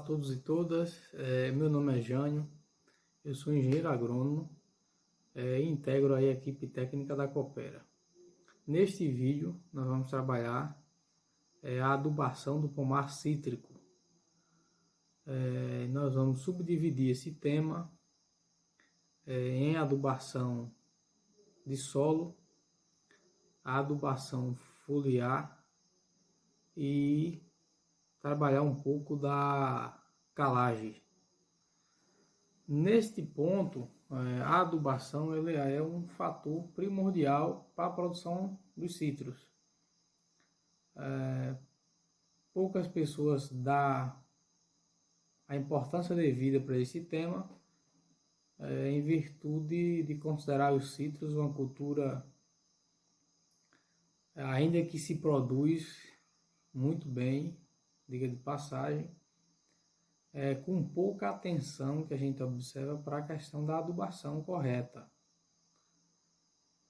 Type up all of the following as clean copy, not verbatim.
a todos e todas, meu nome é Jânio, eu sou engenheiro agrônomo e integro aí a equipe técnica da Coopera. Neste vídeo nós vamos trabalhar a adubação do pomar cítrico. Nós vamos subdividir esse tema em adubação de solo, a adubação foliar e trabalhar um pouco da calagem. Neste ponto, a adubação ele é um fator primordial para a produção dos citros. Poucas pessoas dão a importância devida para esse tema, em virtude de considerar os citros uma cultura, ainda que se produz muito bem, diga de passagem, com pouca atenção que a gente observa para a questão da adubação correta.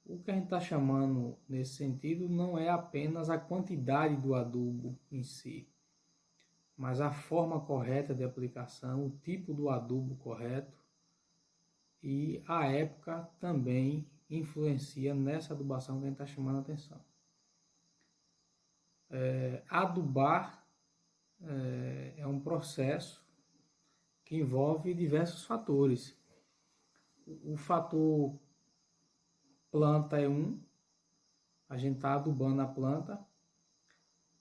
O que a gente está chamando nesse sentido não é apenas a quantidade do adubo em si, mas a forma correta de aplicação, o tipo do adubo correto, e a época também influencia nessa adubação que a gente está chamando a atenção. Adubar é um processo que envolve diversos fatores. O fator planta é a gente está adubando a planta.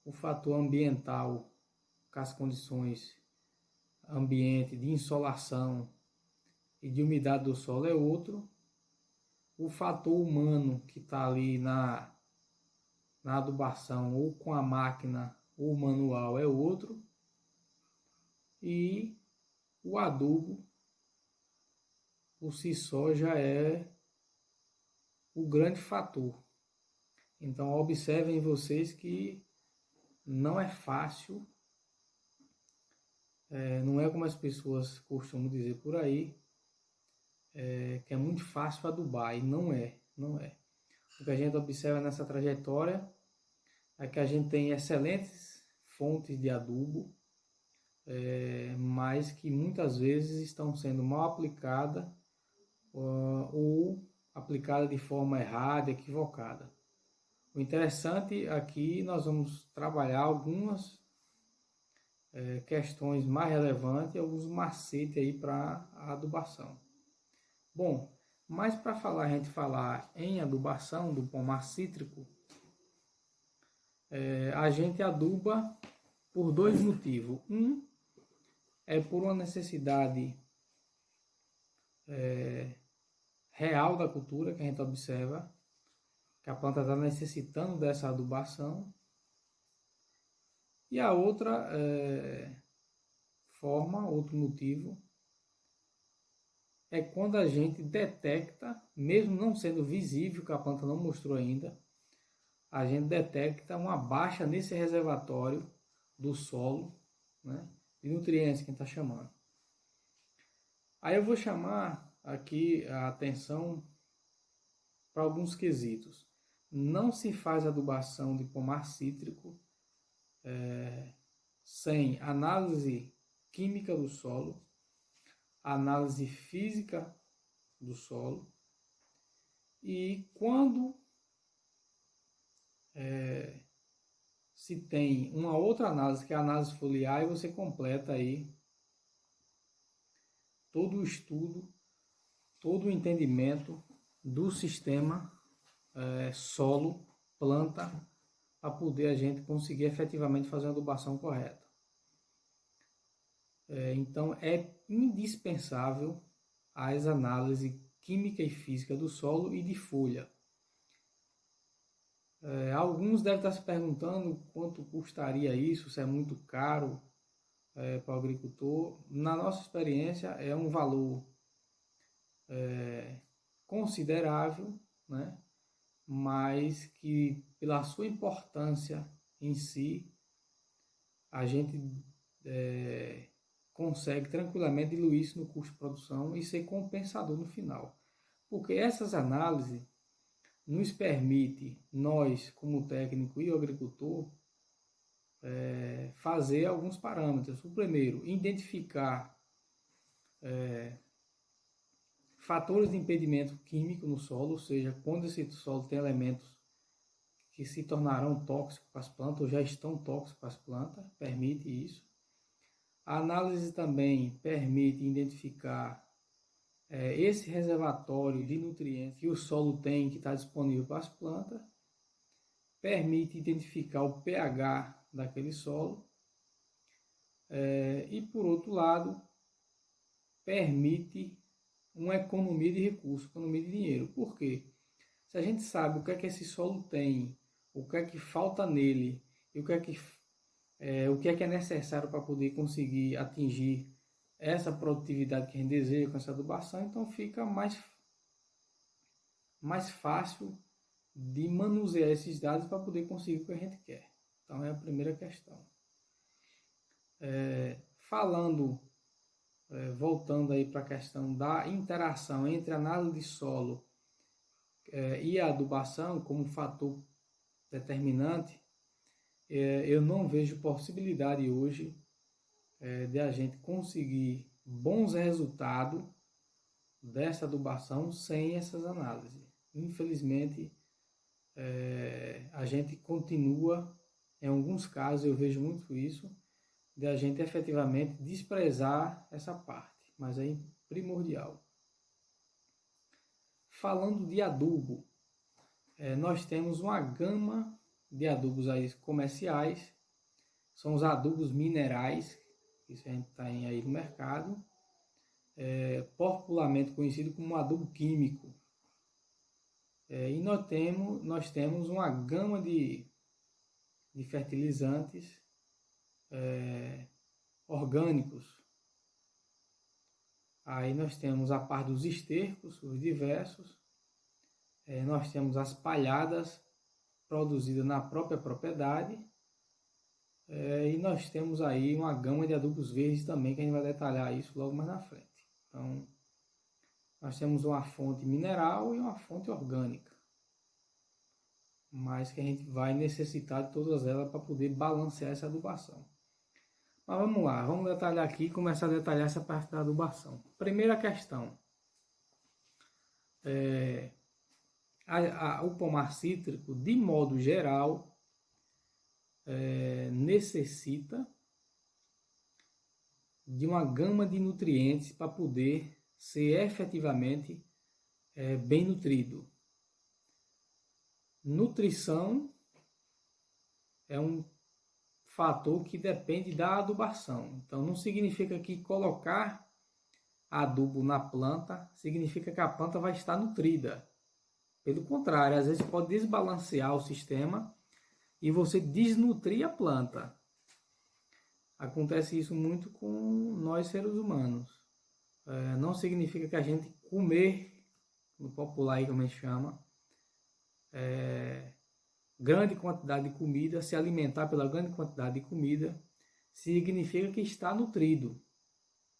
O fator ambiental, com as condições ambiente de insolação e de umidade do solo, é outro. O fator humano, que está ali na adubação, ou com a máquina ou manual, é outro. E o adubo, por si só, já é o grande fator. Então, observem vocês que não é fácil, não é como as pessoas costumam dizer por aí, que é muito fácil adubar, e não é. O que a gente observa nessa trajetória é que a gente tem excelentes fontes de adubo, mas que muitas vezes estão sendo mal aplicadas ou aplicada de forma errada, equivocada. O interessante aqui, nós vamos trabalhar algumas questões mais relevantes, alguns macetes aí para a adubação. Bom, mas para a gente falar em adubação do pomar cítrico, a gente aduba por dois motivos. Um é por uma necessidade real da cultura, que a gente observa que a planta está necessitando dessa adubação. E a outra outro motivo, é quando a gente detecta, mesmo não sendo visível, que a planta não mostrou ainda, a gente detecta uma baixa nesse reservatório do solo, né, de nutrientes que a gente está chamando. Aí eu vou chamar aqui a atenção para alguns quesitos. Não se faz adubação de pomar cítrico sem análise química do solo, análise física do solo, e quando se tem uma outra análise, que é a análise foliar, e você completa aí todo o estudo, todo o entendimento do sistema solo, planta, para poder a gente conseguir efetivamente fazer uma adubação correta. Então é indispensável as análises química e física do solo e de folha. Alguns devem estar se perguntando quanto custaria isso, se é muito caro para o agricultor. Na nossa experiência é um valor considerável, né? Mas que pela sua importância em si, a gente consegue tranquilamente diluir isso no custo de produção e ser compensador no final. Porque essas análises nos permite, nós como técnico e o agricultor, fazer alguns parâmetros. O primeiro, identificar fatores de impedimento químico no solo, ou seja, quando esse solo tem elementos que se tornarão tóxicos para as plantas ou já estão tóxicos para as plantas, permite isso. A análise também permite identificar esse reservatório de nutrientes que o solo tem, que está disponível para as plantas, permite identificar o pH daquele solo e, por outro lado, permite uma economia de recursos, economia de dinheiro. Por quê? Se a gente sabe o que é que esse solo tem, o que é que falta nele e o que é que é necessário para poder conseguir atingir essa produtividade que a gente deseja com essa adubação, então fica mais fácil de manusear esses dados para poder conseguir o que a gente quer. Então é a primeira questão. Voltando aí para a questão da interação entre a análise de solo e a adubação como fator determinante, eu não vejo possibilidade hoje de a gente conseguir bons resultados dessa adubação sem essas análises. Infelizmente, a gente continua, em alguns casos eu vejo muito isso, de a gente efetivamente desprezar essa parte, mas é primordial. Falando de adubo, nós temos uma gama de adubos aí comerciais, são os adubos minerais, que a gente tem aí no mercado, popularmente conhecido como adubo químico. E nós temos uma gama de fertilizantes orgânicos. Aí nós temos a parte dos estercos, os diversos, nós temos as palhadas produzidas na própria propriedade, e nós temos aí uma gama de adubos verdes também, que a gente vai detalhar isso logo mais na frente. Então, nós temos uma fonte mineral e uma fonte orgânica, mas que a gente vai necessitar de todas elas para poder balancear essa adubação. Mas vamos lá, vamos detalhar aqui e começar a detalhar essa parte da adubação. Primeira questão, o pomar cítrico, de modo geral, necessita de uma gama de nutrientes para poder ser efetivamente bem nutrido. Nutrição é um fator que depende da adubação. Então não significa que colocar adubo na planta significa que a planta vai estar nutrida. Pelo contrário, às vezes pode desbalancear o sistema e você desnutrir a planta. Acontece isso muito com nós seres humanos. Não significa que a gente comer, no popular aí como a gente chama, grande quantidade de comida, se alimentar pela grande quantidade de comida, significa que está nutrido.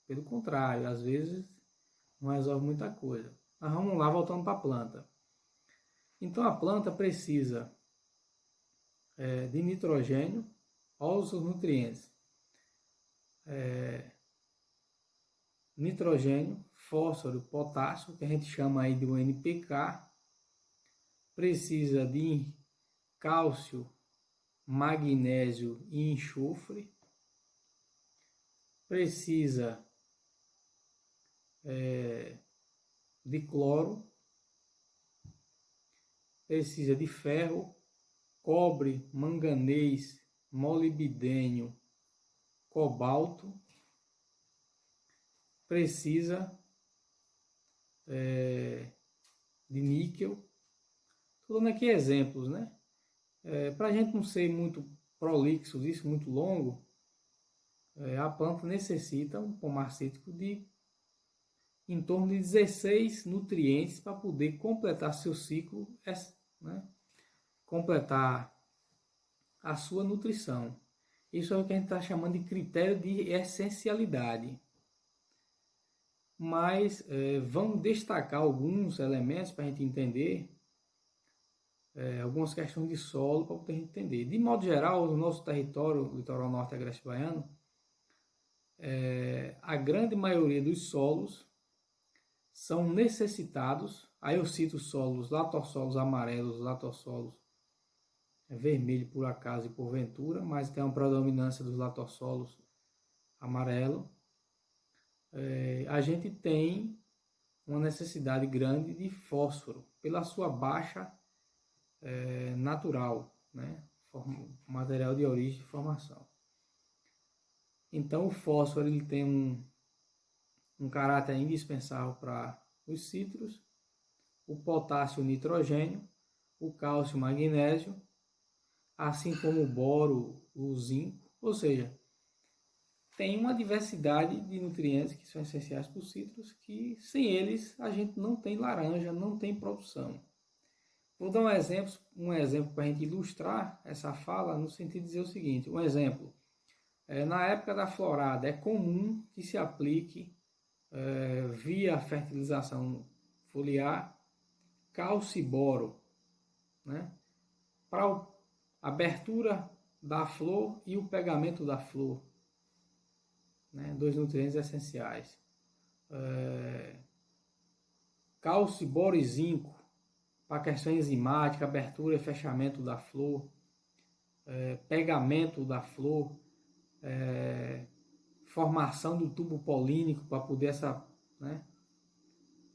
Pelo contrário, às vezes não resolve muita coisa. Mas vamos lá, voltando para a planta. Então a planta precisa de nitrogênio, olha os nutrientes. Nitrogênio, fósforo, potássio, que a gente chama aí de um NPK, precisa de cálcio, magnésio e enxofre, precisa de cloro, precisa de ferro, cobre, manganês, molibdênio, cobalto, precisa de níquel. Estou dando aqui exemplos, né? Para a gente não ser muito prolixo disso, muito longo, a planta necessita um pomar cítrico de em torno de 16 nutrientes para poder completar seu ciclo, né? Completar a sua nutrição. Isso é o que a gente está chamando de critério de essencialidade. Mas vamos destacar alguns elementos para a gente entender algumas questões de solo para poder entender. De modo geral, no nosso território, litoral norte agreste baiano, a grande maioria dos solos são necessitados, aí eu cito solos, latossolos amarelos, latossolos vermelho por acaso e porventura, mas tem uma predominância dos latossolos amarelo. A gente tem uma necessidade grande de fósforo pela sua baixa natural, né? Material de origem de formação. Então o fósforo ele tem um caráter indispensável para os citros, o potássio, o nitrogênio, o cálcio, o magnésio, assim como o boro, o zinco, ou seja, tem uma diversidade de nutrientes que são essenciais para os citros, que sem eles a gente não tem laranja, não tem produção. Vou dar um exemplo para a gente ilustrar essa fala, no sentido de dizer o seguinte, um exemplo, na época da florada é comum que se aplique via fertilização foliar cálcio e boro, né, para a abertura da flor e o pegamento da flor, né, dois nutrientes essenciais. Cálcio, boro e zinco para a questão enzimática, abertura e fechamento da flor, pegamento da flor, formação do tubo polínico para poder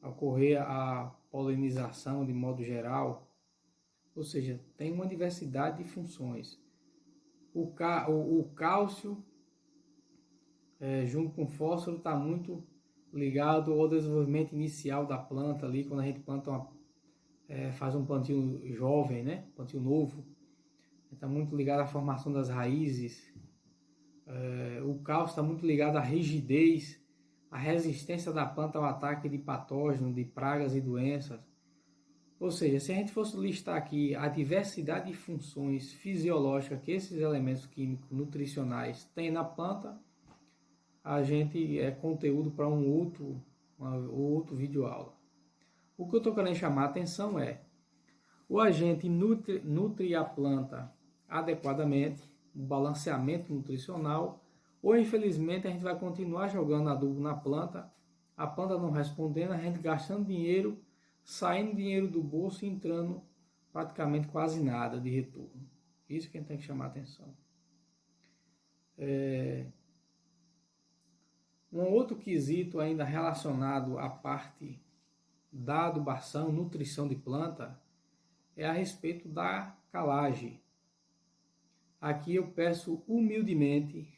ocorrer a polinização de modo geral. Ou seja, tem uma diversidade de funções. O cálcio, junto com o fósforo, está muito ligado ao desenvolvimento inicial da planta ali, quando a gente planta faz um plantio jovem, né? Plantio novo. Está muito ligado à formação das raízes. O cálcio está muito ligado à rigidez, à resistência da planta ao ataque de patógenos, de pragas e doenças. Ou seja, se a gente fosse listar aqui a diversidade de funções fisiológicas que esses elementos químicos nutricionais têm na planta, a gente conteúdo para um outro vídeo aula. O que eu estou querendo chamar a atenção é o agente nutre a planta adequadamente, o balanceamento nutricional, ou infelizmente a gente vai continuar jogando adubo na planta, a planta não respondendo, a gente gastando dinheiro, saindo dinheiro do bolso e entrando praticamente quase nada de retorno. Isso que a gente tem que chamar a atenção. Um outro quesito ainda relacionado à parte da adubação, nutrição de planta, é a respeito da calagem. Aqui eu peço humildemente,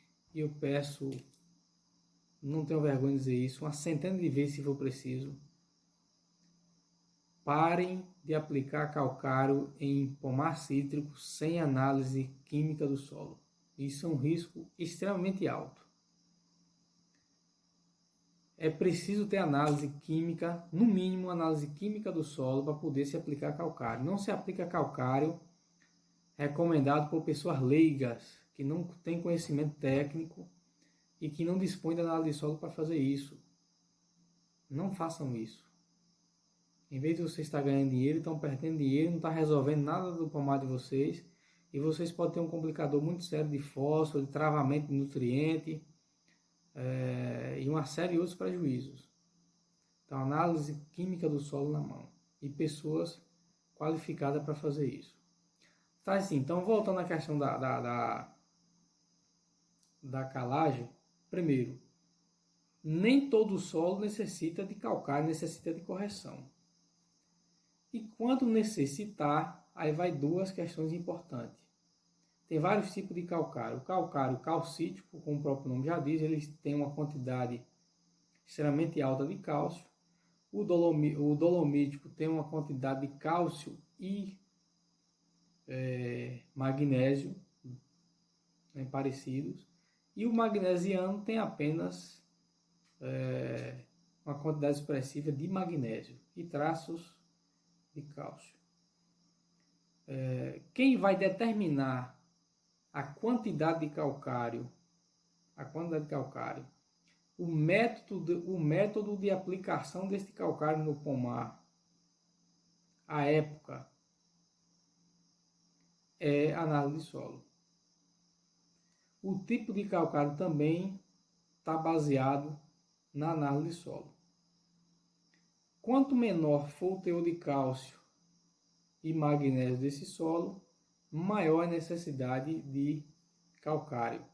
não tenho vergonha de dizer isso, uma centena de vezes se for preciso, parem de aplicar calcário em pomar cítrico sem análise química do solo. Isso é um risco extremamente alto. É preciso ter análise química, no mínimo análise química do solo para poder se aplicar calcário. Não se aplica calcário recomendado por pessoas leigas, que não têm conhecimento técnico e que não dispõem de análise de solo para fazer isso. Não façam isso. Em vez de você estar ganhando dinheiro, estão perdendo dinheiro, não está resolvendo nada do pomar de vocês, e vocês podem ter um complicador muito sério de fósforo, de travamento de nutriente, e uma série de outros prejuízos. Então, análise química do solo na mão e pessoas qualificadas para fazer isso. Tá assim, então voltando à questão da calagem, primeiro, nem todo solo necessita de calcário, necessita de correção. E quando necessitar, aí vai duas questões importantes. Tem vários tipos de calcário. O calcário calcítico, como o próprio nome já diz, ele tem uma quantidade extremamente alta de cálcio. O dolomítico tem uma quantidade de cálcio e magnésio, né, parecidos. E o magnesiano tem apenas uma quantidade expressiva de magnésio e traços de cálcio. Quem vai determinar a quantidade de calcário, o método de aplicação deste calcário no pomar, a época é análise de solo. O tipo de calcário também está baseado na análise de solo. Quanto menor for o teor de cálcio e magnésio desse solo, maior a necessidade de calcário.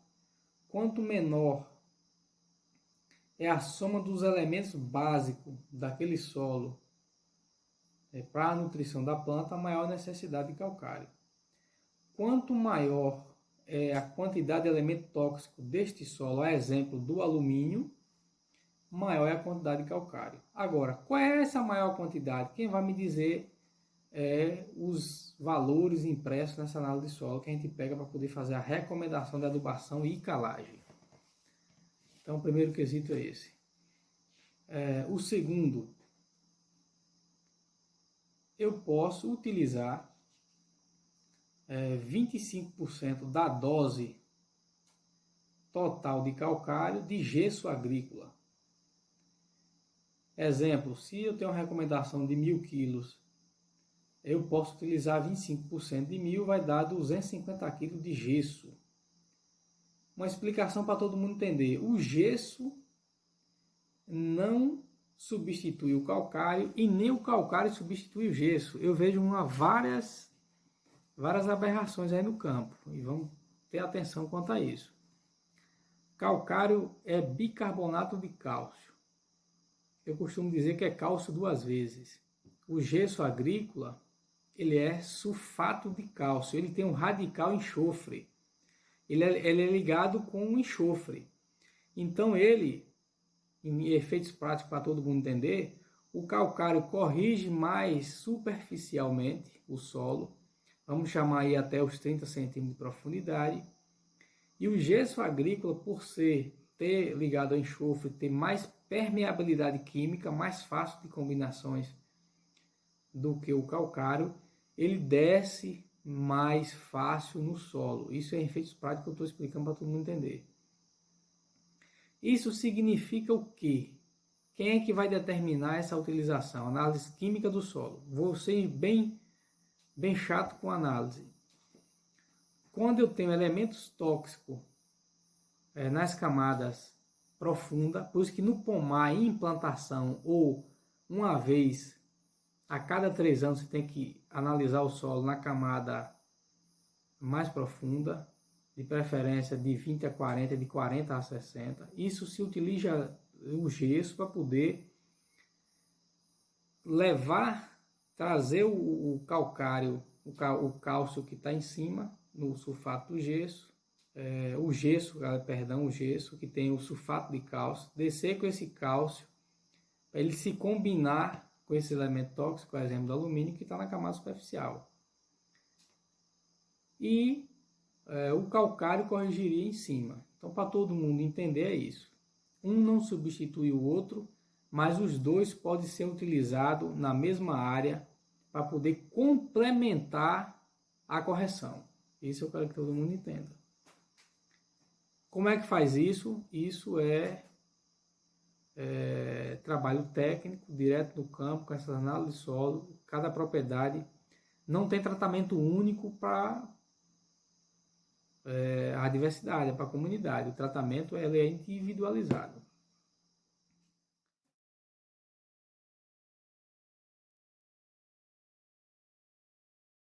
Quanto menor é a soma dos elementos básicos daquele solo para a nutrição da planta, maior a necessidade de calcário. Quanto maior é a quantidade de elemento tóxico deste solo, a exemplo do alumínio, maior é a quantidade de calcário. Agora, qual é essa maior quantidade? Quem vai me dizer os valores impressos nessa análise de solo que a gente pega para poder fazer a recomendação de adubação e calagem. Então, o primeiro quesito é esse. O segundo, eu posso utilizar 25% da dose total de calcário de gesso agrícola. Exemplo, se eu tenho uma recomendação de 1.000 quilos, eu posso utilizar 25% de 1.000, vai dar 250 quilos de gesso. Uma explicação para todo mundo entender. O gesso não substitui o calcário e nem o calcário substitui o gesso. Eu vejo várias aberrações aí no campo e vamos ter atenção quanto a isso. Calcário é bicarbonato de cálcio. Eu costumo dizer que é cálcio 2 vezes. O gesso agrícola, ele é sulfato de cálcio, ele tem um radical enxofre. Ele é ligado com um enxofre. Então ele, em efeitos práticos para todo mundo entender, o calcário corrige mais superficialmente o solo, vamos chamar aí até os 30 centímetros de profundidade, e o gesso agrícola, por ter ligado ao enxofre, ter mais permeabilidade química, mais fácil de combinações do que o calcário, ele desce mais fácil no solo. Isso é efeitos práticos que eu estou explicando para todo mundo entender. Isso significa o quê? Quem é que vai determinar essa utilização? Análise química do solo. Vou ser bem chato com análise. Quando eu tenho elementos tóxicos nas camadas profundas, por isso que no pomar, em implantação ou uma vez a cada 3 anos você tem que analisar o solo na camada mais profunda, de preferência de 20 a 40, de 40 a 60. Isso se utiliza o gesso para poder trazer o calcário, o cálcio que está em cima, no sulfato do gesso, o gesso que tem o sulfato de cálcio, descer com esse cálcio, para ele se combinar com esse elemento tóxico, por exemplo, do alumínio, que está na camada superficial. E o calcário corrigiria em cima. Então, para todo mundo entender, é isso. Um não substitui o outro, mas os dois podem ser utilizados na mesma área para poder complementar a correção. Isso eu quero que todo mundo entenda. Como é que faz isso? Isso é trabalho técnico, direto do campo, com essas análises de solo. Cada propriedade não tem tratamento único para a diversidade, para a comunidade. O tratamento é individualizado.